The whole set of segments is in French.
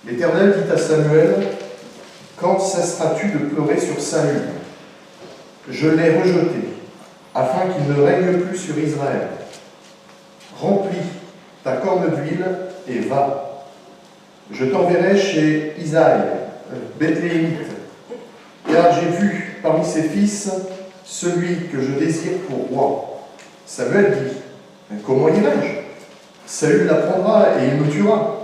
L'Éternel dit à Samuel, « Quand cesseras-tu de pleurer sur Saül? Je l'ai rejeté, afin qu'il ne règne plus sur Israël. Remplis ta corne d'huile et va. Je t'enverrai chez Isaïe, Bethléemite, car j'ai vu parmi ses fils celui que je désire pour roi. » Samuel dit, « Comment irai-je? Saül l'apprendra et il me tuera. »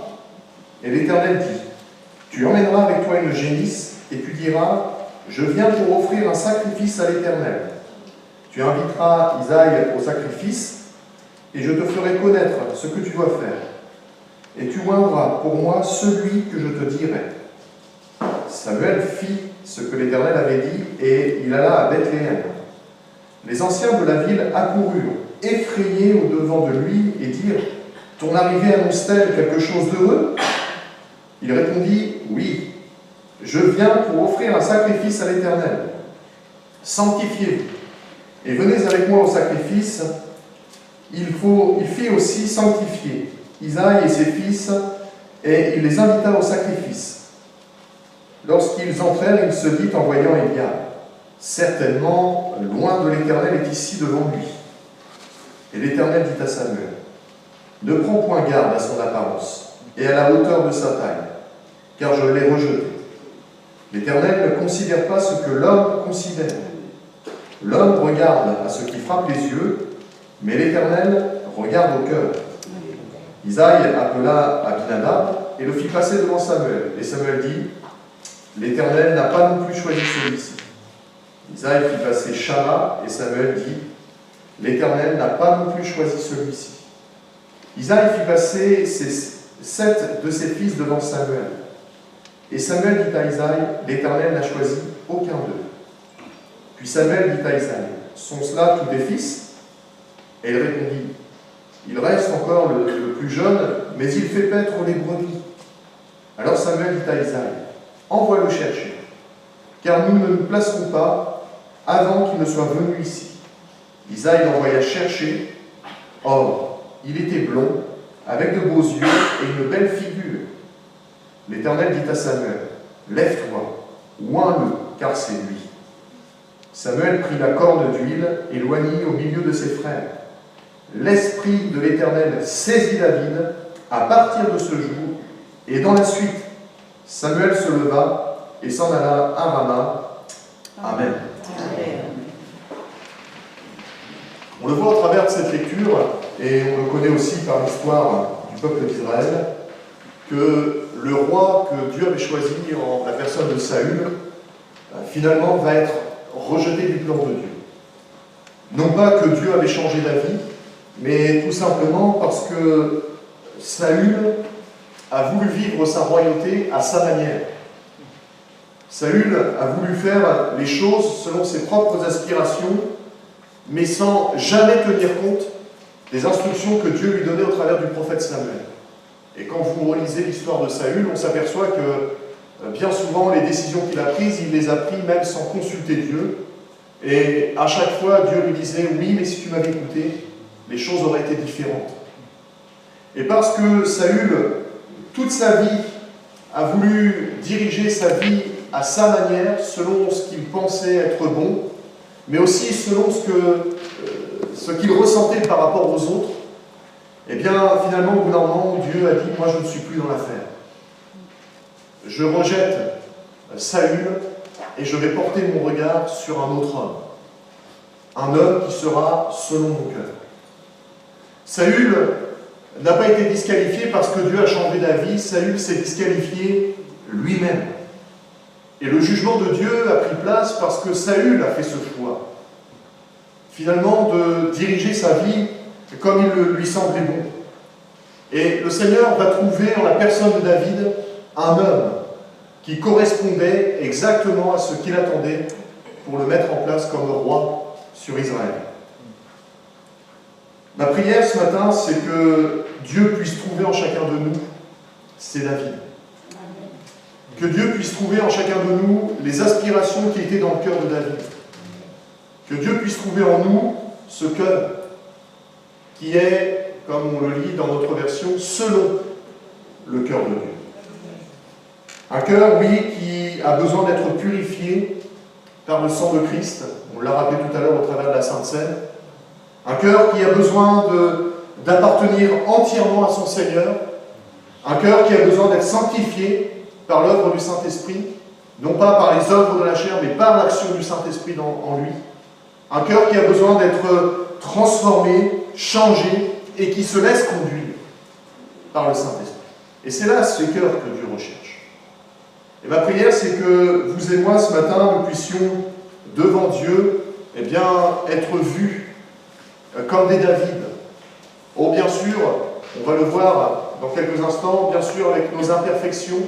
Et l'Éternel dit, « Tu emmèneras avec toi une génisse et tu diras, je viens pour offrir un sacrifice à l'Éternel. Tu inviteras Isaïe au sacrifice et je te ferai connaître ce que tu dois faire. Et tu oindras pour moi celui que je te dirai. » Samuel fit ce que l'Éternel avait dit et il alla à Bethléem. Les anciens de la ville accoururent, effrayés au-devant de lui, et dirent, « Ton arrivée annonce-t-elle quelque chose d'heureux » Il répondit, « Oui, je viens pour offrir un sacrifice à l'Éternel. Sanctifiez-vous, et venez avec moi au sacrifice. » Il fit aussi sanctifier Isaïe et ses fils, et il les invita au sacrifice. Lorsqu'ils entrèrent, il se dit en voyant Eliab, « Certainement, loin de l'Éternel est ici devant lui. » Et l'Éternel dit à Samuel, « Ne prends point garde à son apparence et à la hauteur de sa taille, car je l'ai rejeté. L'Éternel ne considère pas ce que l'homme considère. L'homme regarde à ce qui frappe les yeux, mais l'Éternel regarde au cœur. » Isaïe appela Abinadab et le fit passer devant Samuel. Et Samuel dit, « L'Éternel n'a pas non plus choisi celui-ci. » Isaïe fit passer Shama et Samuel dit, « L'Éternel n'a pas non plus choisi celui-ci. » Isaïe fit passer 7 de ses fils devant Samuel. Et Samuel dit à Isaïe, « L'Éternel n'a choisi aucun d'eux. » Puis Samuel dit à Isaïe, « Sont cela tous tes fils ?» Et il répondit, « Il reste encore le plus jeune, mais il fait paître les brebis. » Alors Samuel dit à Isaïe, « Envoie-le chercher, car nous ne nous placerons pas avant qu'il ne soit venu ici. » Isaïe l'envoya chercher. Or, il était blond, avec de beaux yeux et une belle figure. L'Éternel dit à Samuel, « Lève-toi, oins-le, car c'est lui. » Samuel prit la corne d'huile et l'oignit au milieu de ses frères. L'Esprit de l'Éternel saisit David à partir de ce jour, et dans la suite, Samuel se leva et s'en alla à Rama. Amen. Amen. On le voit au travers de cette lecture, et on le connaît aussi par l'histoire du peuple d'Israël, que le roi que Dieu avait choisi en la personne de Saül, finalement va être rejeté du plan de Dieu. Non pas que Dieu avait changé d'avis, mais tout simplement parce que Saül a voulu vivre sa royauté à sa manière. Saül a voulu faire les choses selon ses propres aspirations, mais sans jamais tenir compte des instructions que Dieu lui donnait au travers du prophète Samuel. Et quand vous relisez l'histoire de Saül, on s'aperçoit que bien souvent, les décisions qu'il a prises, il les a prises même sans consulter Dieu. Et à chaque fois, Dieu lui disait, « Oui, mais si tu m'avais écouté, les choses auraient été différentes. » Et parce que Saül, toute sa vie, a voulu diriger sa vie à sa manière, selon ce qu'il pensait être bon, mais aussi selon ce qu'il ressentait par rapport aux autres, eh bien, finalement, au bout d'un moment, Dieu a dit, « Moi, je ne suis plus dans l'affaire. Je rejette Saül et je vais porter mon regard sur un autre homme. Un homme qui sera selon mon cœur. » Saül n'a pas été disqualifié parce que Dieu a changé d'avis. Saül s'est disqualifié lui-même. Et le jugement de Dieu a pris place parce que Saül a fait ce choix. Finalement, de diriger sa vie comme il lui semblait bon. Et le Seigneur va trouver en la personne de David un homme qui correspondait exactement à ce qu'il attendait pour le mettre en place comme roi sur Israël. Ma prière ce matin, c'est que Dieu puisse trouver en chacun de nous, c'est David. Que Dieu puisse trouver en chacun de nous les aspirations qui étaient dans le cœur de David. Que Dieu puisse trouver en nous ce cœur qui est, comme on le lit dans notre version, selon le cœur de Dieu. Un cœur, oui, qui a besoin d'être purifié par le sang de Christ. On l'a rappelé tout à l'heure au travers de la Sainte Seine. Un cœur qui a besoin d'appartenir entièrement à son Seigneur. Un cœur qui a besoin d'être sanctifié par l'œuvre du Saint-Esprit. non pas par les œuvres de la chair, mais par l'action du Saint-Esprit en lui. Un cœur qui a besoin d'être transformé, changé, et qui se laisse conduire par le Saint-Esprit. Et c'est là ce cœur que Dieu recherche. Et ma prière, c'est que vous et moi, ce matin, nous puissions, devant Dieu, eh bien, être vus comme des David. Oh, bien sûr, on va le voir dans quelques instants, bien sûr, avec nos imperfections,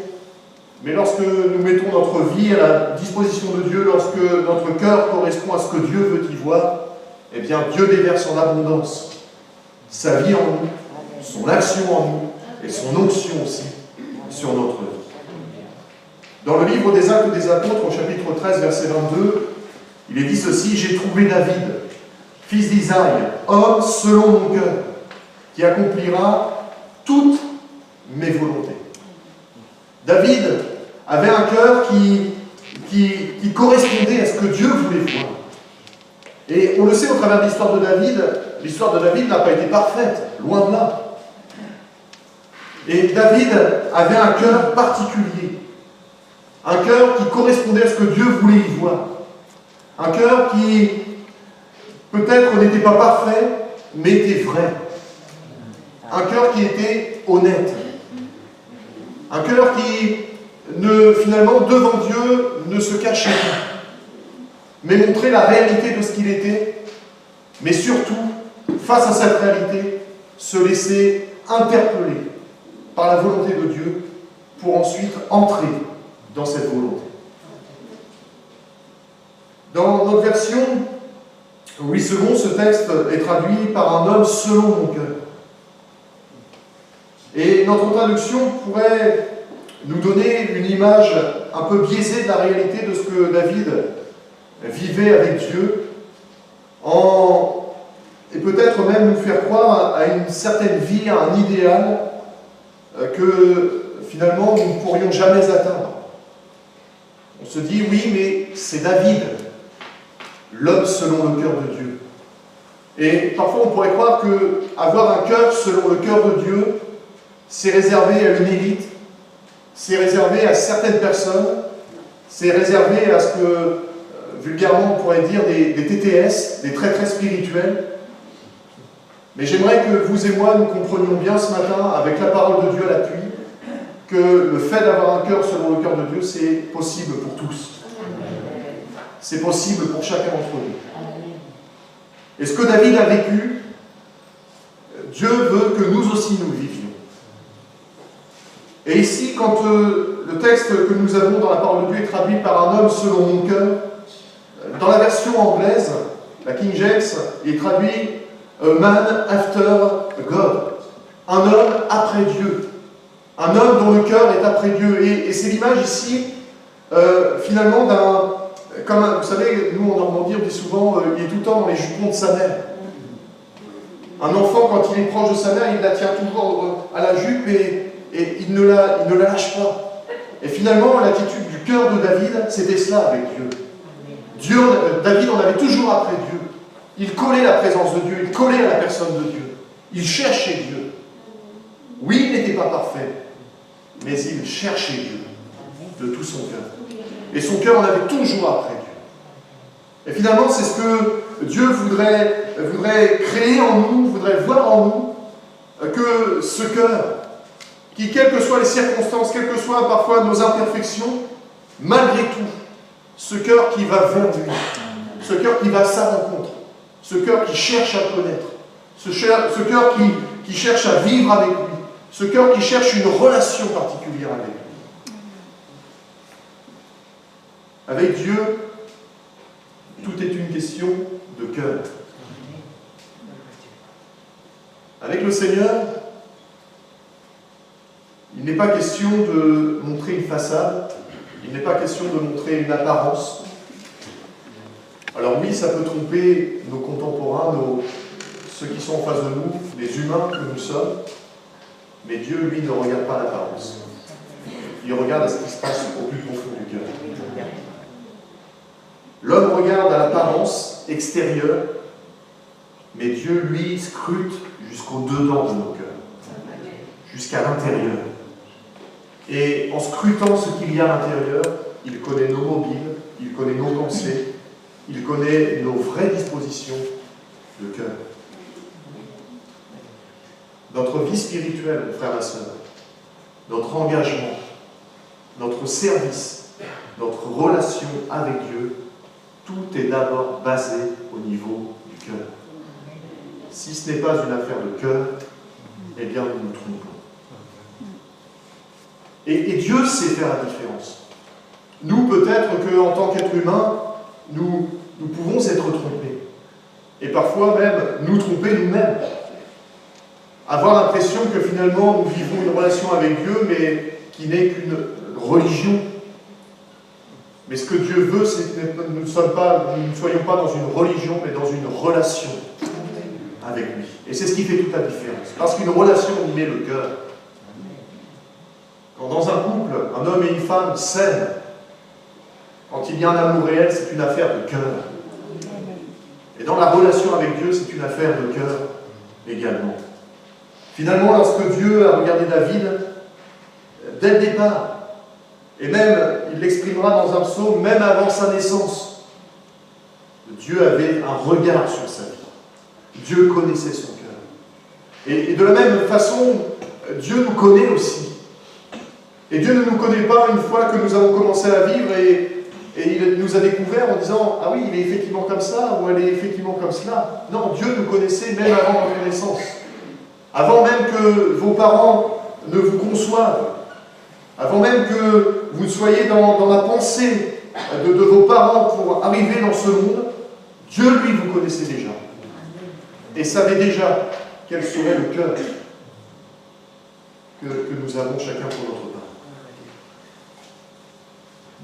mais lorsque nous mettons notre vie à la disposition de Dieu, lorsque notre cœur correspond à ce que Dieu veut y voir, eh bien, Dieu déverse en abondance sa vie en nous, son action en nous, et son onction aussi sur notre vie. Dans le livre des Actes des Apôtres, au chapitre 13, verset 22, il est dit ceci: « J'ai trouvé David, fils d'Isaïe, homme selon mon cœur, qui accomplira toutes mes volontés. » David avait un cœur qui correspondait à ce que Dieu voulait voir. Et on le sait au travers de l'histoire de David n'a pas été parfaite, loin de là. Et David avait un cœur particulier, un cœur qui correspondait à ce que Dieu voulait y voir, un cœur qui peut-être n'était pas parfait, mais était vrai, un cœur qui était honnête, un cœur qui, finalement, devant Dieu, ne se cachait pas, mais montrait la réalité de ce qu'il était, mais surtout, face à cette réalité, se laisser interpeller par la volonté de Dieu pour ensuite entrer dans cette volonté. Dans notre version, Louis II, ce texte est traduit par un homme selon mon cœur. Et notre traduction pourrait nous donner une image un peu biaisée de la réalité de ce que David vivait avec Dieu, et peut-être même nous faire croire à une certaine vie, à un idéal que finalement nous ne pourrions jamais atteindre. On se dit, oui, mais c'est David, l'homme selon le cœur de Dieu. Et parfois on pourrait croire qu'avoir un cœur selon le cœur de Dieu, c'est réservé à une élite, c'est réservé à certaines personnes, c'est réservé à ce que, vulgairement on pourrait dire, des TTS, des très très spirituels. Mais j'aimerais que vous et moi nous comprenions bien ce matin, avec la parole de Dieu à l'appui, que le fait d'avoir un cœur selon le cœur de Dieu, c'est possible pour tous. C'est possible pour chacun d'entre nous. Et ce que David a vécu, Dieu veut que nous aussi nous vivions. Et ici, quand le texte que nous avons dans la parole de Dieu est traduit par un homme selon mon cœur, dans la version anglaise, la King James, il est traduit « a man after God », un homme après Dieu, un homme dont le cœur est après Dieu. Et c'est l'image ici, finalement, vous savez, nous en Normandie, on dit souvent il est tout le temps dans les jupons de sa mère. Un enfant, quand il est proche de sa mère, il la tient toujours à la jupe et il ne la lâche pas. Et finalement, l'attitude du cœur de David, c'était cela avec Dieu. David en avait toujours après Dieu. Il collait la présence de Dieu, il collait à la personne de Dieu. Il cherchait Dieu. Oui, il n'était pas parfait, mais il cherchait Dieu de tout son cœur. Et son cœur en avait toujours après Dieu. Et finalement, c'est ce que Dieu voudrait créer en nous, voudrait voir en nous, que ce cœur, qui, quelles que soient les circonstances, quelles que soient parfois nos imperfections, malgré tout, ce cœur qui va vers lui, ce cœur qui va à sa rencontre, ce cœur qui cherche à le connaître, ce cœur qui cherche à vivre avec lui, ce cœur qui cherche une relation particulière avec lui. Avec Dieu, tout est une question de cœur. Avec le Seigneur, il n'est pas question de montrer une façade, il n'est pas question de montrer une apparence. Alors oui, ça peut tromper nos contemporains, ceux qui sont en face de nous, les humains que nous sommes, mais Dieu, lui, ne regarde pas l'apparence. Il regarde à ce qui se passe au plus profond du cœur. L'homme regarde à l'apparence extérieure, mais Dieu, lui, scrute jusqu'au dedans de nos cœurs, jusqu'à l'intérieur. Et en scrutant ce qu'il y a à l'intérieur, il connaît nos mobiles, il connaît nos pensées, il connaît nos vraies dispositions de cœur. Notre vie spirituelle, frères et sœurs, notre engagement, notre service, notre relation avec Dieu, tout est d'abord basé au niveau du cœur. Si ce n'est pas une affaire de cœur, eh bien nous nous trompons. Et Dieu sait faire la différence. Nous, peut-être qu'en tant qu'êtres humains, nous pouvons être trompés. Et parfois même nous tromper nous-mêmes. Avoir l'impression que finalement nous vivons une relation avec Dieu, mais qui n'est qu'une religion. Mais ce que Dieu veut, c'est que nous ne soyons pas dans une religion, mais dans une relation avec lui. Et c'est ce qui fait toute la différence. Parce qu'une relation y met le cœur. Quand dans un couple, un homme et une femme s'aiment, quand il y a un amour réel, c'est une affaire de cœur. Et dans la relation avec Dieu, c'est une affaire de cœur également. Finalement, lorsque Dieu a regardé David, dès le départ, et même, il l'exprimera dans un psaume, même avant sa naissance, Dieu avait un regard sur sa vie. Dieu connaissait son cœur. Et de la même façon, Dieu nous connaît aussi. Et Dieu ne nous connaît pas une fois que nous avons commencé à vivre et il nous a découvert en disant « Ah oui, il est effectivement comme ça » ou « Elle est effectivement comme cela ». Non, Dieu nous connaissait même avant notre naissance. Avant même que vos parents ne vous conçoivent. Avant même que vous soyez dans la pensée de vos parents pour arriver dans ce monde, Dieu, lui, vous connaissait déjà. Et savait déjà quel serait le cœur que nous avons chacun pour notre part.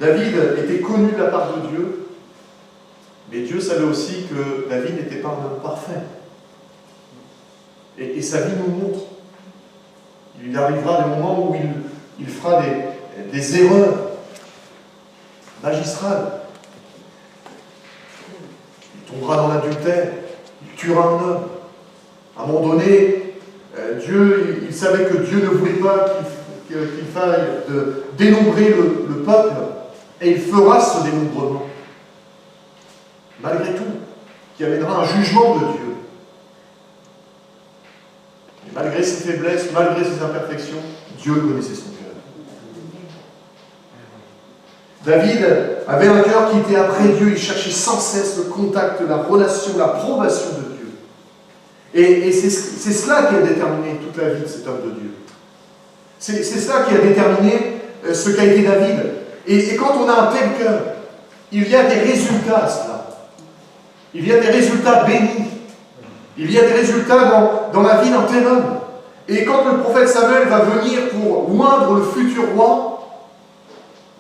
David était connu de la part de Dieu, mais Dieu savait aussi que David n'était pas un homme parfait. Et sa vie nous montre. Il arrivera des moments où il fera des erreurs magistrales. Il tombera dans l'adultère, il tuera un homme. À un moment donné, Dieu, il savait que Dieu ne voulait pas qu'il faille dénombrer le peuple, et il fera ce dénombrement. Malgré tout, qui amènera un jugement de Dieu. Et malgré ses faiblesses, malgré ses imperfections, Dieu connaissait son cœur. David avait un cœur qui était après Dieu, il cherchait sans cesse le contact, la relation, l'approbation de Dieu. Et c'est cela qui a déterminé toute la vie de cet homme de Dieu. C'est cela qui a déterminé ce qu'a été David. Et quand on a un tel cœur, il y a des résultats à cela. Il y a des résultats bénis. Il y a des résultats dans la vie d'un tel homme. Et quand le prophète Samuel va venir pour oindre le futur roi,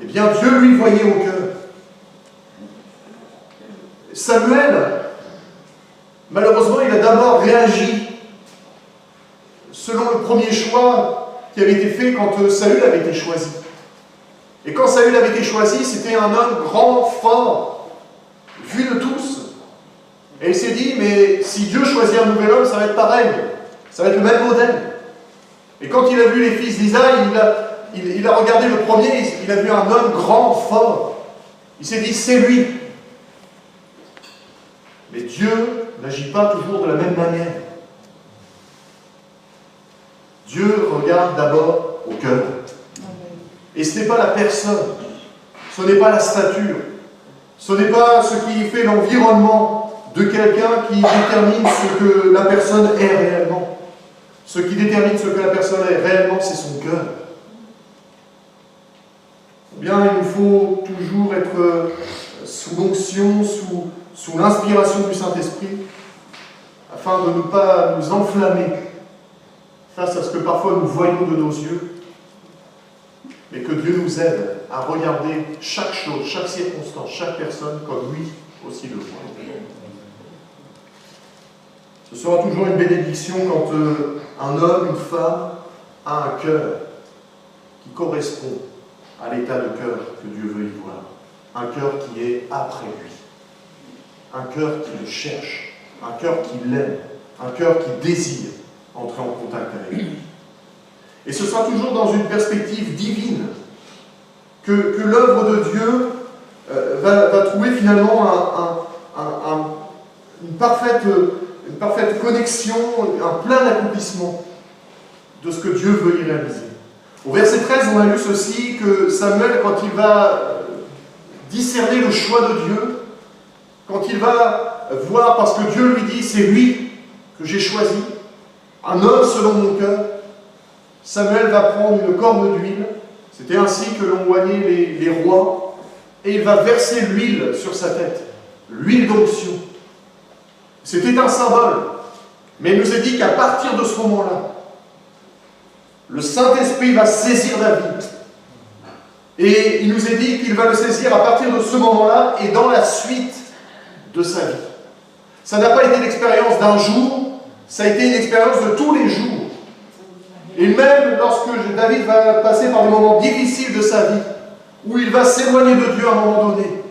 eh bien Dieu lui voyait au cœur. Samuel, malheureusement, il a d'abord réagi selon le premier choix qui avait été fait quand Saül avait été choisi. Et quand Saül avait été choisi, c'était un homme grand, fort, vu de tous. Et il s'est dit, mais si Dieu choisit un nouvel homme, ça va être pareil. Ça va être le même modèle. Et quand il a vu les fils d'Isaïe, il a regardé le premier, il a vu un homme grand, fort. Il s'est dit, c'est lui. Mais Dieu n'agit pas toujours de la même manière. Dieu regarde d'abord au cœur. Et ce n'est pas la personne, ce n'est pas la stature, ce n'est pas ce qui fait l'environnement de quelqu'un qui détermine ce que la personne est réellement. Ce qui détermine ce que la personne est réellement, c'est son cœur. Bien, il nous faut toujours être sous l'onction, sous l'inspiration du Saint-Esprit, afin de ne pas nous enflammer face à ce que parfois nous voyons de nos yeux, mais que Dieu nous aide à regarder chaque chose, chaque circonstance, chaque personne comme lui aussi le voit. Ce sera toujours une bénédiction quand un homme, une femme a un cœur qui correspond à l'état de cœur que Dieu veut y voir. Un cœur qui est après lui. Un cœur qui le cherche. Un cœur qui l'aime. Un cœur qui désire entrer en contact avec lui. Et ce sera toujours dans une perspective divine. que l'œuvre de Dieu va trouver finalement une parfaite connexion, un plein accomplissement de ce que Dieu veut y réaliser. Au verset 13, on a lu ceci, que Samuel, quand il va discerner le choix de Dieu, quand il va voir, parce que Dieu lui dit, c'est lui que j'ai choisi, un homme selon mon cœur, Samuel va prendre une corne d'huile, c'était ainsi que l'on oignait les rois, et il va verser l'huile sur sa tête, l'huile d'onction. C'était un symbole, mais il nous est dit qu'à partir de ce moment-là, le Saint-Esprit va saisir David. Et il nous est dit qu'il va le saisir à partir de ce moment-là et dans la suite de sa vie. Ça n'a pas été l'expérience d'un jour, ça a été une expérience de tous les jours. Et même lorsque David va passer par des moments difficiles de sa vie, où il va s'éloigner de Dieu à un moment donné,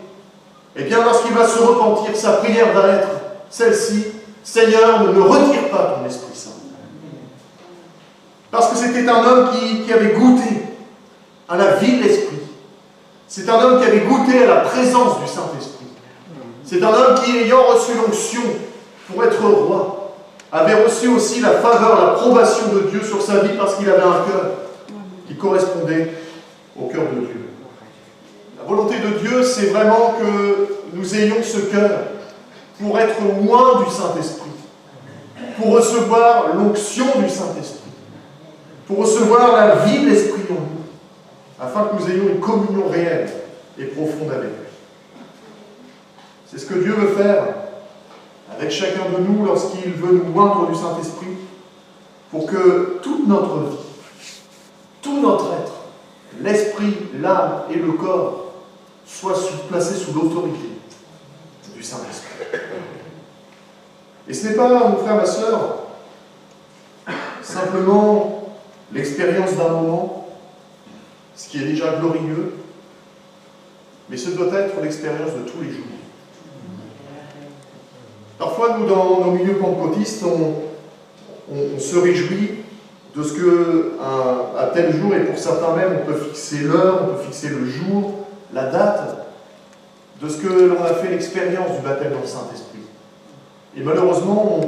et bien lorsqu'il va se repentir, sa prière va être celle-ci: Seigneur, ne me retire pas ton Esprit Saint. Parce que c'était un homme qui avait goûté à la vie de l'Esprit. C'est un homme qui avait goûté à la présence du Saint-Esprit. C'est un homme qui, ayant reçu l'onction pour être roi, avait reçu aussi la faveur, l'approbation de Dieu sur sa vie parce qu'il avait un cœur qui correspondait au cœur de Dieu. La volonté de Dieu, c'est vraiment que nous ayons ce cœur pour être loin du Saint-Esprit, pour recevoir l'onction du Saint-Esprit, pour recevoir la vie de l'Esprit en nous, afin que nous ayons une communion réelle et profonde avec lui. C'est ce que Dieu veut faire avec chacun de nous lorsqu'il veut nous oindre du Saint-Esprit, pour que toute notre vie, tout notre être, l'esprit, l'âme et le corps, soient placés sous l'autorité du Saint-Esprit. Et ce n'est pas, mon frère, ma sœur, simplement l'expérience d'un moment, ce qui est déjà glorieux, mais ce doit être l'expérience de tous les jours. Parfois, nous, dans nos milieux pentecôtistes, on se réjouit de ce qu'à tel jour, et pour certains même, on peut fixer l'heure, on peut fixer le jour, la date, de ce que l'on a fait l'expérience du baptême dans le Saint-Esprit. Et malheureusement,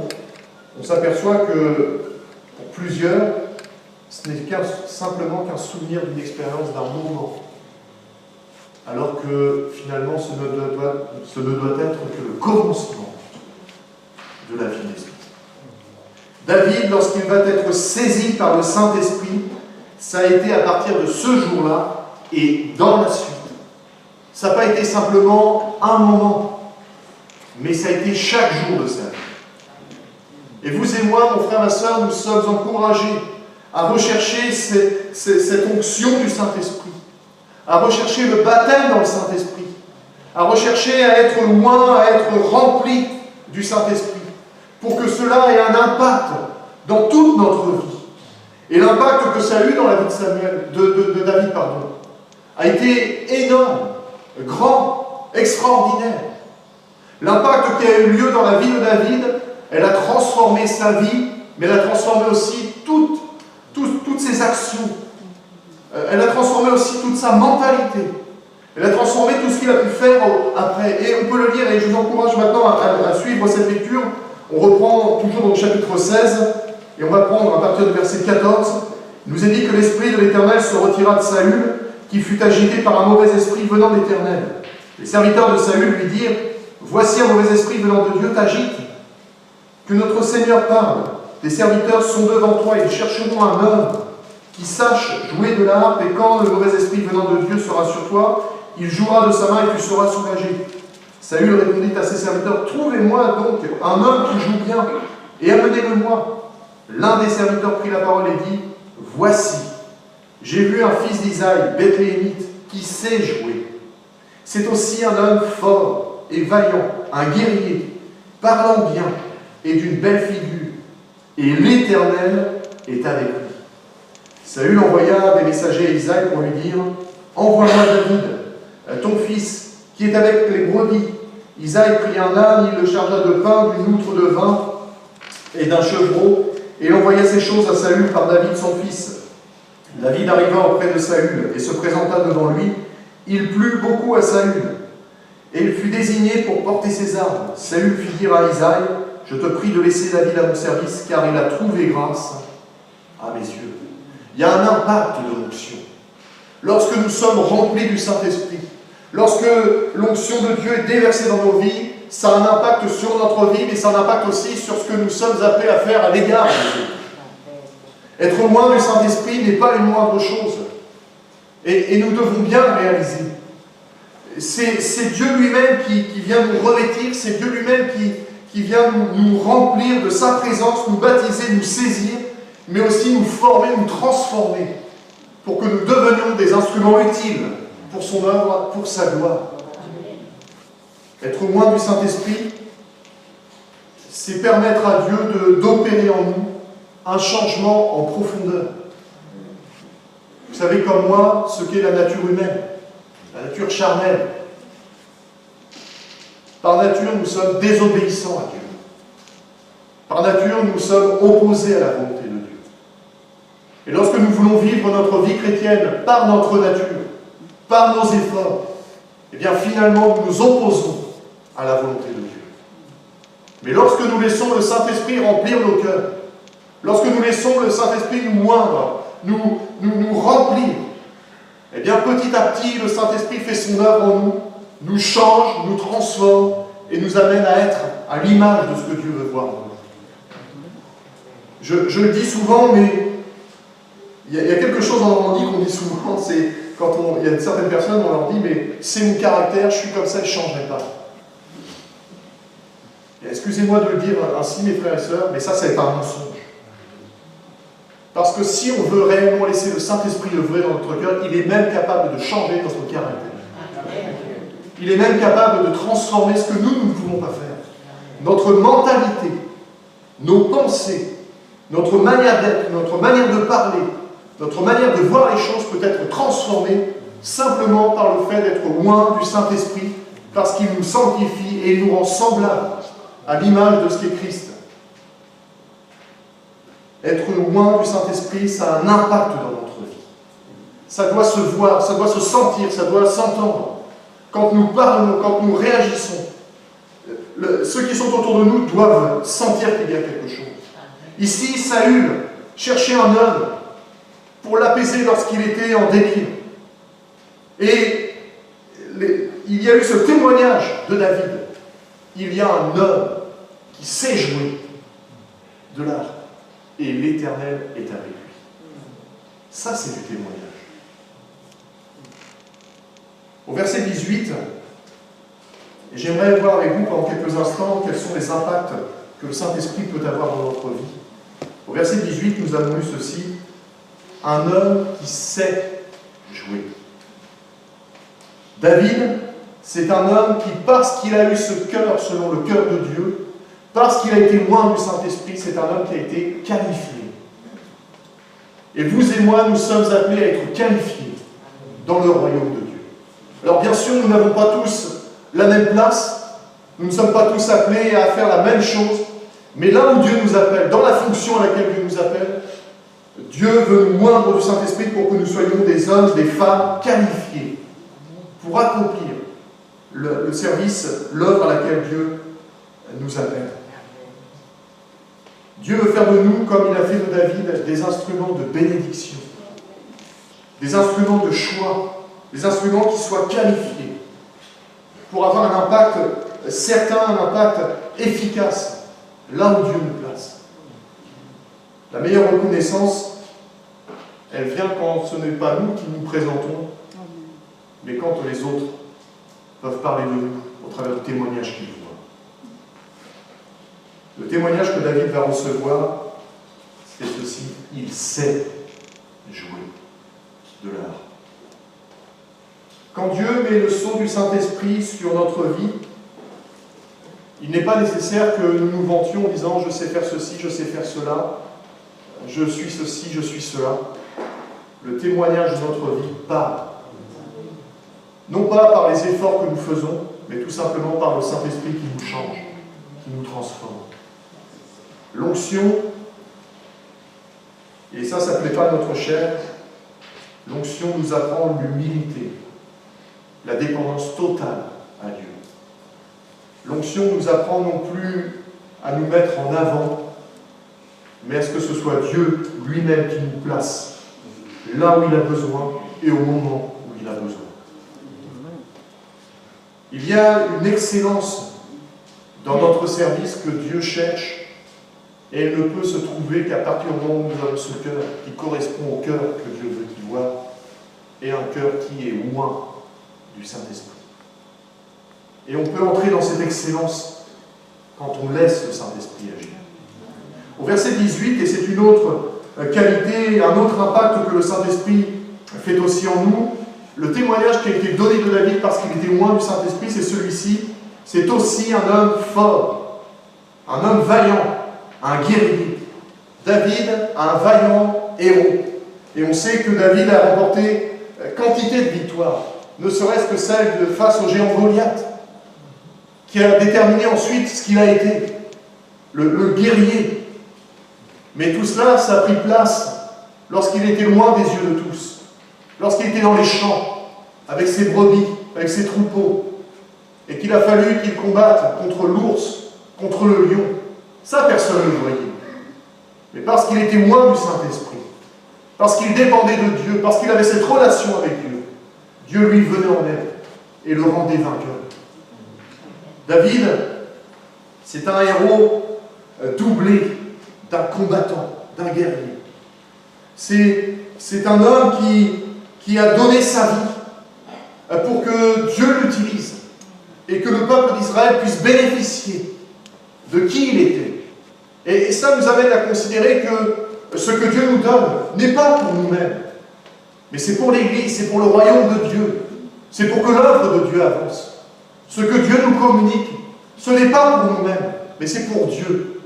on s'aperçoit que, pour plusieurs, ce n'est simplement qu'un souvenir d'une expérience d'un moment. Alors que, finalement, ce ne doit être que le commencement de la vie de l'Esprit. David, lorsqu'il va être saisi par le Saint-Esprit, ça a été à partir de ce jour-là et dans la suite. Ça n'a pas été simplement un moment, mais ça a été chaque jour de sa vie. Et vous et moi, mon frère, ma soeur, nous sommes encouragés à rechercher cette onction du Saint-Esprit, à rechercher le baptême dans le Saint-Esprit, à rechercher à être loin, à être rempli du Saint-Esprit, pour que cela ait un impact dans toute notre vie. Et l'impact que ça a eu dans la vie de David, a été énorme, grand, extraordinaire. L'impact qui a eu lieu dans la vie de David, elle a transformé sa vie, mais elle a transformé aussi toutes ses actions. Elle a transformé aussi toute sa mentalité. Elle a transformé tout ce qu'il a pu faire après. Et on peut le lire, et je vous encourage maintenant à suivre cette lecture. On reprend toujours dans le chapitre 16, et on va prendre à partir du verset 14. Il nous est dit que l'Esprit de l'Éternel se retira de Saül, qui fut agité par un mauvais esprit venant de l'Éternel. Les serviteurs de Saül lui dirent: voici un mauvais esprit venant de Dieu t'agite. Que notre Seigneur parle. Tes serviteurs sont devant toi, ils chercheront un homme qui sache jouer de la harpe, et quand le mauvais esprit venant de Dieu sera sur toi, il jouera de sa main et tu seras soulagé. Saül répondit à ses serviteurs: trouvez-moi donc un homme qui joue bien, et amenez-le-moi. L'un des serviteurs prit la parole et dit: voici, j'ai vu un fils d'Isaïe, Bethléemite, qui sait jouer. C'est aussi un homme fort et vaillant, un guerrier, parlant bien et d'une belle figure, et l'Éternel est avec lui. Saül envoya des messagers à Isaïe pour lui dire: envoie-moi David, ton fils, qui est avec les brebis. Isaïe prit un âne, il le chargea de pain, d'une outre de vin et d'un chevreau, et il envoya ces choses à Saül par David son fils. David arriva auprès de Saül et se présenta devant lui, Il plut beaucoup à Saül, et il fut désigné pour porter ses armes. Saül fit dire à Isaïe, « Je te prie de laisser David à mon service, car il a trouvé grâce à mes yeux. » Il y a un impact de l'onction. Lorsque nous sommes remplis du Saint-Esprit, lorsque l'onction de Dieu est déversée dans nos vies, ça a un impact sur notre vie, mais ça a un impact aussi sur ce que nous sommes appelés à faire à l'égard de Dieu. Être loin du Saint-Esprit n'est pas une moindre chose. Et nous devons bien réaliser. C'est Dieu lui-même qui vient nous revêtir, c'est Dieu lui-même qui vient nous remplir de sa présence, nous baptiser, nous saisir, mais aussi nous former, nous transformer, pour que nous devenions des instruments utiles pour son œuvre, pour sa gloire. Être loin du Saint-Esprit, c'est permettre à Dieu d'opérer en nous un changement en profondeur. Vous savez comme moi ce qu'est la nature humaine, la nature charnelle. Par nature, nous sommes désobéissants à Dieu. Par nature, nous sommes opposés à la volonté de Dieu. Et lorsque nous voulons vivre notre vie chrétienne par notre nature, par nos efforts, eh bien finalement, nous nous opposons à la volonté de Dieu. Mais lorsque nous laissons le Saint-Esprit remplir nos cœurs, lorsque nous laissons le Saint-Esprit nous moindre, nous remplir, eh bien petit à petit, le Saint-Esprit fait son œuvre en nous, nous change, nous transforme et nous amène à être à l'image de ce que Dieu veut voir en nous. Je le dis souvent, mais il y a quelque chose en Normandie qu'on dit souvent, c'est quand il y a certaines personnes, on leur dit, mais c'est mon caractère, je suis comme ça, je ne changerai pas. Excusez-moi de le dire ainsi, mes frères et sœurs, mais ça c'est un mensonge. Parce que si on veut réellement laisser le Saint-Esprit œuvrer dans notre cœur, il est même capable de changer notre caractère. Il est même capable de transformer ce que nous ne pouvons pas faire. Notre mentalité, nos pensées, notre manière d'être, notre manière de parler, notre manière de voir les choses peut être transformée simplement par le fait d'être loin du Saint-Esprit, parce qu'il nous sanctifie et nous rend semblables à l'image de ce qu'est Christ. Être loin du Saint-Esprit, ça a un impact dans notre vie. Ça doit se voir, ça doit se sentir, ça doit s'entendre. Quand nous parlons, quand nous réagissons, ceux qui sont autour de nous doivent sentir qu'il y a quelque chose. Ici, Saül cherchait un homme pour l'apaiser lorsqu'il était en délire. Et il y a eu ce témoignage de David. Il y a un homme qui sait jouer de l'art. Et l'Éternel est avec lui. Ça, c'est du témoignage. Au verset 18, et j'aimerais voir avec vous pendant quelques instants quels sont les impacts que le Saint-Esprit peut avoir dans notre vie. Au verset 18, nous avons lu ceci, un homme qui sait jouer. David, c'est un homme qui, parce qu'il a eu ce cœur selon le cœur de Dieu, parce qu'il a été loin du Saint-Esprit, c'est un homme qui a été qualifié. Et vous et moi, nous sommes appelés à être qualifiés dans le royaume de Dieu. Alors bien sûr, nous n'avons pas tous la même place, nous ne sommes pas tous appelés à faire la même chose, mais là où Dieu nous appelle, dans la fonction à laquelle Dieu nous appelle, Dieu veut nous moindre du Saint-Esprit pour que nous soyons des hommes, des femmes qualifiés pour accomplir le service, l'œuvre à laquelle Dieu nous appelle. Dieu veut faire de nous, comme il a fait de David, des instruments de bénédiction, des instruments de choix, des instruments qui soient qualifiés pour avoir un impact certain, un impact efficace, là où Dieu nous place. La meilleure reconnaissance, elle vient quand ce n'est pas nous qui nous présentons, mais quand les autres peuvent parler de nous au travers du témoignage qu'ils voient. Le témoignage que David va recevoir, c'est ceci, il sait jouer de l'art. Quand Dieu met le sceau du Saint-Esprit sur notre vie, il n'est pas nécessaire que nous nous vantions en disant « je sais faire ceci, je sais faire cela, je suis ceci, je suis cela ». Le témoignage de notre vie parle. Non pas par les efforts que nous faisons, mais tout simplement par le Saint-Esprit qui nous change, qui nous transforme. L'onction, et ça ne plaît pas à notre chair, l'onction nous apprend l'humilité. la dépendance totale à Dieu. L'onction nous apprend non plus à nous mettre en avant, mais à ce que ce soit Dieu lui-même qui nous place là où il a besoin et au moment où il a besoin. Il y a une excellence dans notre service que Dieu cherche, et elle ne peut se trouver qu'à partir du moment où nous avons ce cœur qui correspond au cœur que Dieu veut qu'il voie, et un cœur qui est loin du Saint-Esprit. Et on peut entrer dans cette excellence quand on laisse le Saint-Esprit agir. Au verset 18, et c'est une autre qualité, un autre impact que le Saint-Esprit fait aussi en nous, le témoignage qui a été donné de David parce qu'il était loin du Saint-Esprit, c'est celui-ci. C'est aussi un homme fort, un homme vaillant, un guerrier. David, un vaillant héros. Et on sait que David a remporté quantité de victoires, ne serait-ce que celle de face au géant Goliath, qui a déterminé ensuite ce qu'il a été, le guerrier. Mais tout cela, ça a pris place lorsqu'il était loin des yeux de tous, lorsqu'il était dans les champs, avec ses brebis, avec ses troupeaux, et qu'il a fallu qu'il combatte contre l'ours, contre le lion. Ça, personne ne le voyait. Mais parce qu'il était loin du Saint-Esprit, parce qu'il dépendait de Dieu, parce qu'il avait cette relation avec Dieu, Dieu lui venait en aide et le rendait vainqueur. David, c'est un héros doublé d'un combattant, d'un guerrier. C'est un homme qui a donné sa vie pour que Dieu l'utilise et que le peuple d'Israël puisse bénéficier de qui il était. Et ça nous amène à considérer que ce que Dieu nous donne n'est pas pour nous-mêmes, mais c'est pour l'Église, c'est pour le royaume de Dieu, c'est pour que l'œuvre de Dieu avance. Ce que Dieu nous communique, ce n'est pas pour nous-mêmes, mais c'est pour Dieu.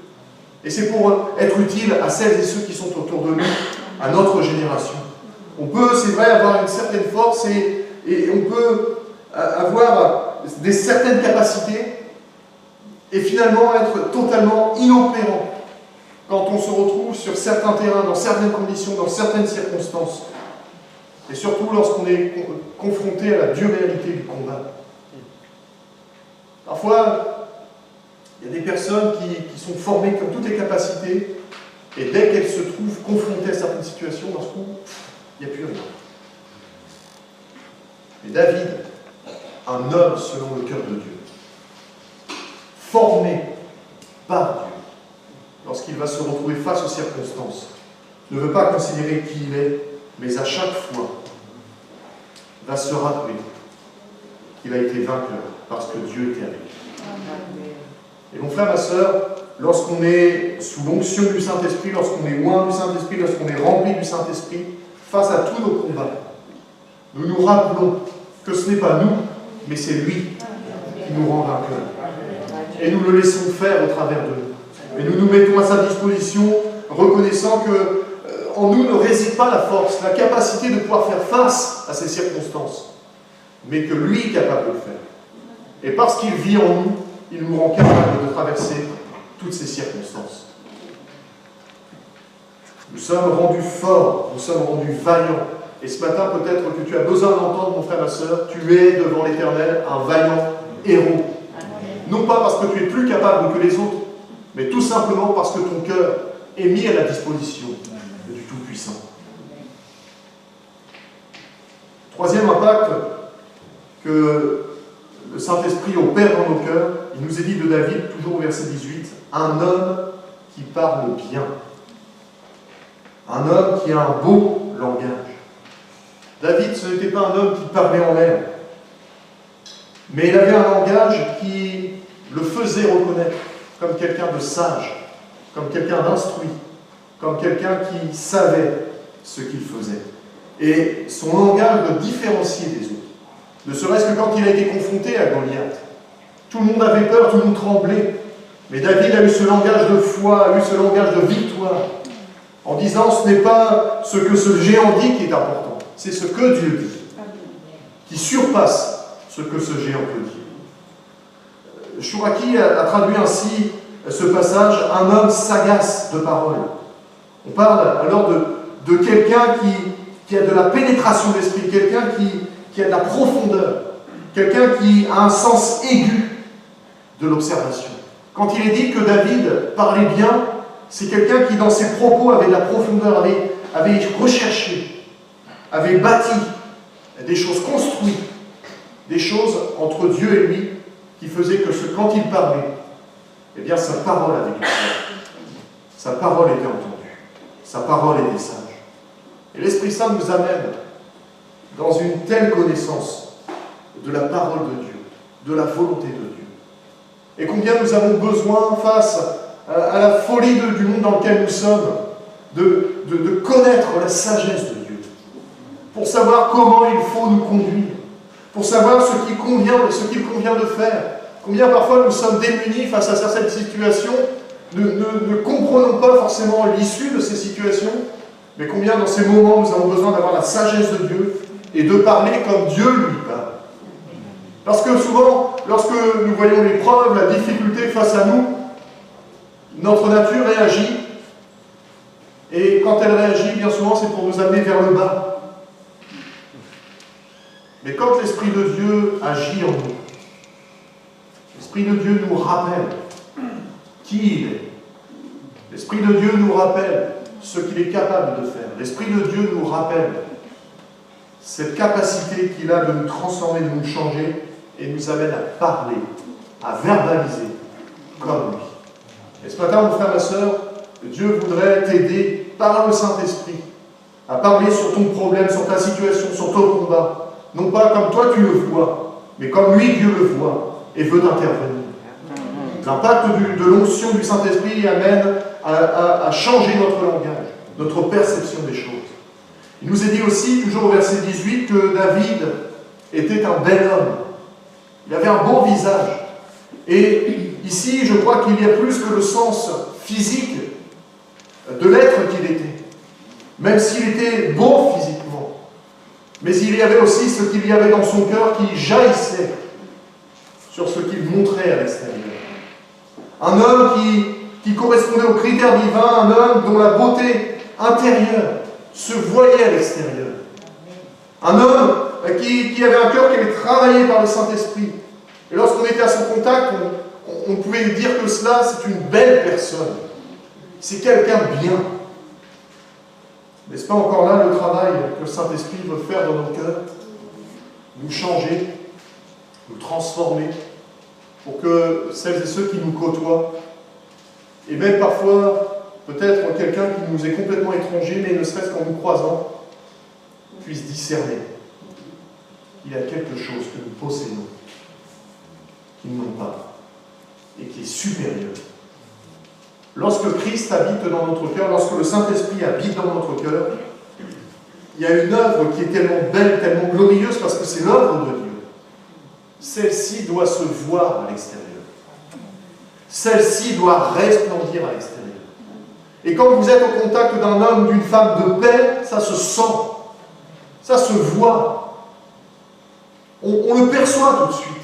Et c'est pour être utile à celles et ceux qui sont autour de nous, à notre génération. On peut, c'est vrai, avoir une certaine force et on peut avoir certaines capacités et finalement être totalement inopérant quand on se retrouve sur certains terrains, dans certaines conditions, dans certaines circonstances. Et surtout lorsqu'on est confronté à la dure réalité du combat. Parfois, il y a des personnes qui sont formées qui ont toutes les capacités, et dès qu'elles se trouvent confrontées à certaines situations, dans ce coup, il n'y a plus rien. Mais David, un homme selon le cœur de Dieu, formé par Dieu, lorsqu'il va se retrouver face aux circonstances, ne veut pas considérer qui il est, mais à chaque fois, va se rappeler qu'il a été vainqueur parce que Dieu était avec lui. Et mon frère, ma soeur, lorsqu'on est sous l'onction du Saint-Esprit, lorsqu'on est loin du Saint-Esprit, lorsqu'on est rempli du Saint-Esprit, face à tous nos combats, nous nous rappelons que ce n'est pas nous, mais c'est lui qui nous rend vainqueurs. Et nous le laissons faire au travers de nous. Et nous nous mettons à sa disposition, reconnaissant que en nous ne réside pas la force, la capacité de pouvoir faire face à ces circonstances, mais que lui est capable de le faire. Et parce qu'il vit en nous, il nous rend capable de traverser toutes ces circonstances. Nous sommes rendus forts, nous sommes rendus vaillants. Et ce matin, peut-être que tu as besoin d'entendre, mon frère, ma soeur, tu es devant l'Éternel un vaillant héros. Non pas parce que tu es plus capable que les autres, mais tout simplement parce que ton cœur est mis à la disposition du Tout-Puissant. Troisième impact que le Saint-Esprit opère dans nos cœurs, il nous est dit de David, toujours au verset 18, un homme qui parle bien. Un homme qui a un beau langage. David, ce n'était pas un homme qui parlait en l'air, mais il avait un langage qui le faisait reconnaître comme quelqu'un de sage, comme quelqu'un d'instruit, comme quelqu'un qui savait ce qu'il faisait. Et son langage le différenciait des autres. Ne serait-ce que quand il a été confronté à Goliath. Tout le monde avait peur, tout le monde tremblait. Mais David a eu ce langage de foi, a eu ce langage de victoire, en disant ce n'est pas ce que ce géant dit qui est important, c'est ce que Dieu dit, qui surpasse ce que ce géant peut dire. Chouraki a traduit ainsi ce passage, un homme sagace de parole. On parle alors de quelqu'un qui a de la pénétration d'esprit, quelqu'un qui a de la profondeur, quelqu'un qui a un sens aigu de l'observation. Quand il est dit que David parlait bien, c'est quelqu'un qui, dans ses propos, avait de la profondeur, avait recherché, avait bâti des choses construites, des choses entre Dieu et lui, qui faisaient que quand il parlait, eh bien sa parole avait du poids. Sa parole était entendue. Sa parole était sage. Et l'Esprit Saint nous amène dans une telle connaissance de la parole de Dieu, de la volonté de Dieu. Et combien nous avons besoin, face à la folie du monde dans lequel nous sommes, de connaître la sagesse de Dieu, pour savoir comment il faut nous conduire, pour savoir ce qu'il convient de faire. Combien parfois nous sommes démunis face à certaines situations, ne comprenons pas forcément l'issue de ces situations, mais combien dans ces moments nous avons besoin d'avoir la sagesse de Dieu et de parler comme Dieu lui parle. Parce que souvent, lorsque nous voyons l'épreuve, la difficulté face à nous, notre nature réagit, et quand elle réagit, bien souvent, c'est pour nous amener vers le bas. Mais quand l'Esprit de Dieu agit en nous, l'Esprit de Dieu nous rappelle qui il est. L'Esprit de Dieu nous rappelle ce qu'il est capable de faire. L'Esprit de Dieu nous rappelle cette capacité qu'il a de nous transformer, de nous changer, et nous amène à parler, à verbaliser comme lui. Et ce matin, mon frère, ma soeur, Dieu voudrait t'aider par le Saint-Esprit à parler sur ton problème, sur ta situation, sur ton combat. Non pas comme toi tu le vois, mais comme lui, Dieu le voit et veut intervenir. L'impact de l'onction du Saint-Esprit amène à changer notre langage, notre perception des choses. Il nous est dit aussi, toujours au verset 18, que David était un bel homme. Il avait un beau visage. Et ici, je crois qu'il y a plus que le sens physique de l'être qu'il était. Même s'il était beau physiquement. Mais il y avait aussi ce qu'il y avait dans son cœur qui jaillissait sur ce qu'il montrait à l'extérieur. Un homme qui correspondait aux critères divins, un homme dont la beauté intérieure se voyait à l'extérieur. Un homme qui avait un cœur qui avait travaillé par le Saint-Esprit. Et lorsqu'on était à son contact, on pouvait dire que cela, c'est une belle personne. C'est quelqu'un de bien. N'est-ce pas encore là le travail que le Saint-Esprit veut faire dans nos cœurs? Nous changer, nous transformer, pour que celles et ceux qui nous côtoient, et même parfois, peut-être quelqu'un qui nous est complètement étranger, mais ne serait-ce qu'en nous croisant, puisse discerner. Il y a quelque chose que nous possédons, qu'ils n'ont pas, et qui est supérieur. Lorsque Christ habite dans notre cœur, lorsque le Saint-Esprit habite dans notre cœur, il y a une œuvre qui est tellement belle, tellement glorieuse, parce que c'est l'œuvre de Dieu. Celle-ci doit se voir à l'extérieur. Celle-ci doit resplendir à l'extérieur. Et quand vous êtes au contact d'un homme, d'une femme de paix, ça se sent, ça se voit. On le perçoit tout de suite.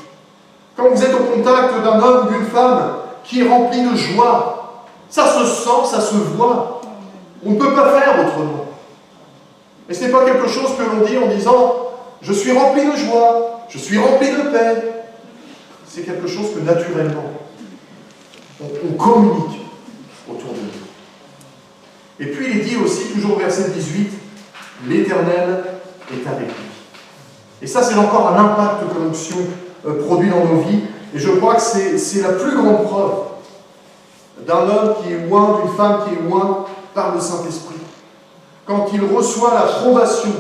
Quand vous êtes au contact d'un homme ou d'une femme qui est rempli de joie, ça se sent, ça se voit. On ne peut pas faire autrement. Et ce n'est pas quelque chose que l'on dit en disant « je suis rempli de joie, je suis rempli de paix ». C'est quelque chose que naturellement, on communique autour de nous. Et puis il est dit aussi, toujours au verset 18, « l'Éternel est avec lui ». Et ça, c'est encore un impact que l'onction produit dans nos vies. Et je crois que c'est la plus grande preuve d'un homme qui est oint, d'une femme qui est oint par le Saint-Esprit. Quand il reçoit l'approbation,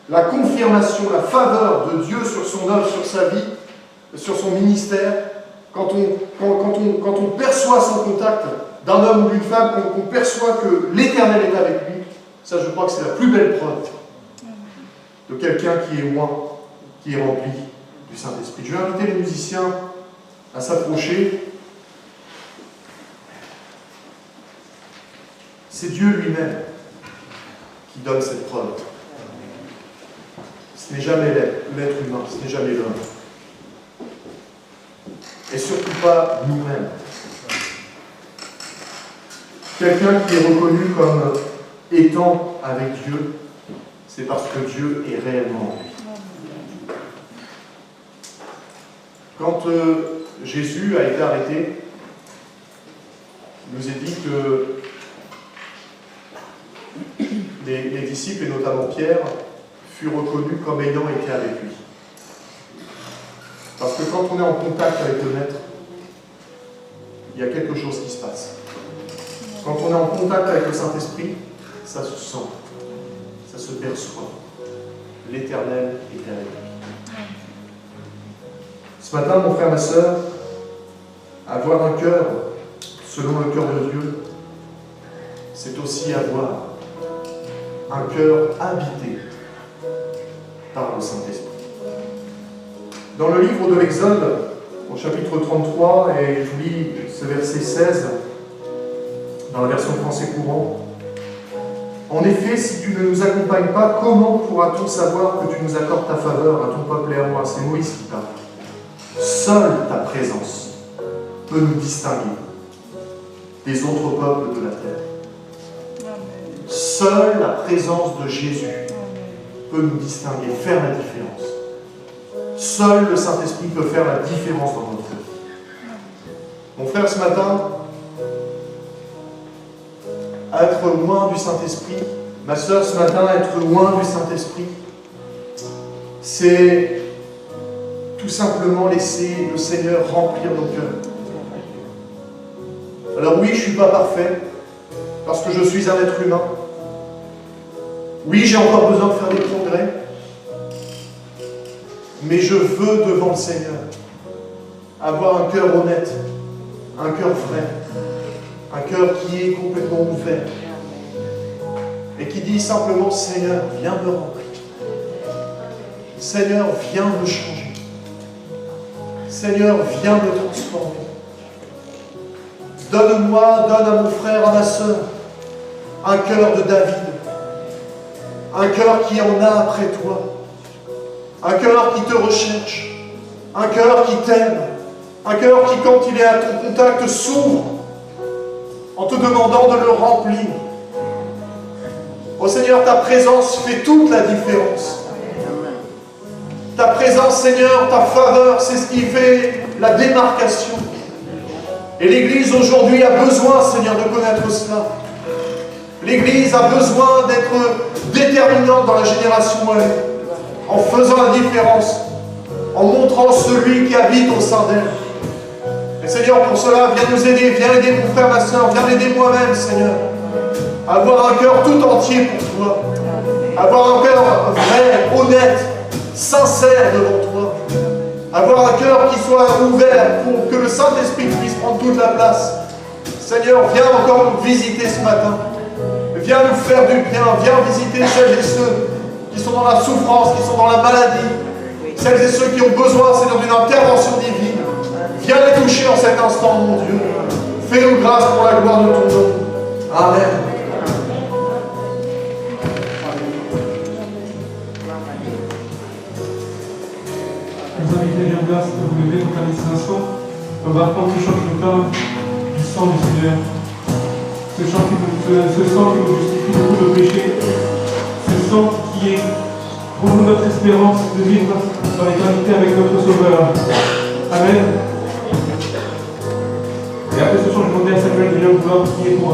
la confirmation, la faveur de Dieu sur son œuvre, sur sa vie, sur son ministère, quand on perçoit son contact d'un homme ou d'une femme, qu'on perçoit que l'Éternel est avec lui, ça je crois que c'est la plus belle preuve de quelqu'un qui est oint, qui est rempli du Saint-Esprit. Je vais inviter les musiciens à s'approcher. C'est Dieu lui-même qui donne cette preuve. Ce n'est jamais l'être humain, ce n'est jamais l'homme. Et surtout pas nous-mêmes. Quelqu'un qui est reconnu comme étant avec Dieu, c'est parce que Dieu est réellement en lui. Quand Jésus a été arrêté, il nous est dit que les disciples, et notamment Pierre, furent reconnus comme ayant été avec lui. Parce que quand on est en contact avec le Maître, il y a quelque chose qui se passe. Quand on est en contact avec le Saint-Esprit, ça se sent, ça se perçoit. L'Éternel est avec lui. Ce matin, mon frère, ma soeur, avoir un cœur selon le cœur de Dieu, c'est aussi avoir un cœur habité par le Saint-Esprit. Dans le livre de l'Exode, au chapitre 33, et je lis ce verset 16, dans la version français courant, « En effet, si tu ne nous accompagnes pas, comment pourra-t-on savoir que tu nous accordes ta faveur à ton peuple et à moi ?» C'est Moïse qui parle. « Seule ta présence peut nous distinguer des autres peuples de la terre. » Seule la présence de Jésus peut nous distinguer, faire la différence. Seul le Saint-Esprit peut faire la différence dans notre vie. Mon frère, ce matin, être loin du Saint-Esprit, ma soeur, ce matin, être loin du Saint-Esprit, c'est tout simplement laisser le Seigneur remplir nos cœurs. Alors oui, je ne suis pas parfait, parce que je suis un être humain. Oui, j'ai encore besoin de faire des progrès. Mais je veux devant le Seigneur avoir un cœur honnête, un cœur vrai, un cœur qui est complètement ouvert et qui dit simplement « Seigneur, viens me remplir. Seigneur, viens me changer. Seigneur, viens me transformer. Donne-moi, donne à mon frère, à ma soeur, un cœur de David, un cœur qui en a après toi. Un cœur qui te recherche, un cœur qui t'aime, un cœur qui, quand il est à ton contact, s'ouvre en te demandant de le remplir. Oh Seigneur, ta présence fait toute la différence. Ta présence, Seigneur, ta faveur, c'est ce qui fait la démarcation. Et l'Église aujourd'hui a besoin, Seigneur, de connaître cela. L'Église a besoin d'être déterminante dans la génération où elle est, en faisant la différence, en montrant celui qui habite au sein d'elle. Et Seigneur, pour cela, viens nous aider, viens aider mon frère, ma soeur, viens aider moi-même, Seigneur. Avoir un cœur tout entier pour toi. Avoir un cœur vrai, honnête, sincère devant toi. Avoir un cœur qui soit ouvert pour que le Saint-Esprit puisse prendre toute la place. Seigneur, viens encore nous visiter ce matin. Viens nous faire du bien, viens visiter celles et ceux qui sont dans la souffrance, qui sont dans la maladie, celles et ceux qui ont besoin, Seigneur, d'une intervention divine. Viens les toucher en cet instant, mon Dieu. Fais-nous grâce pour la gloire de ton nom. Amen. Vous invitez bien place de vous lever donc à l'instant. On va prendre ce chant qui nous parle du sang du Seigneur. Ce sang qui nous justifie de tout le péché. Ce sang qui est pour nous notre espérance de vivre dans l'éternité avec notre Sauveur. Amen. Et après ce chant, je demandais à Samuel de venir nous voir prier pour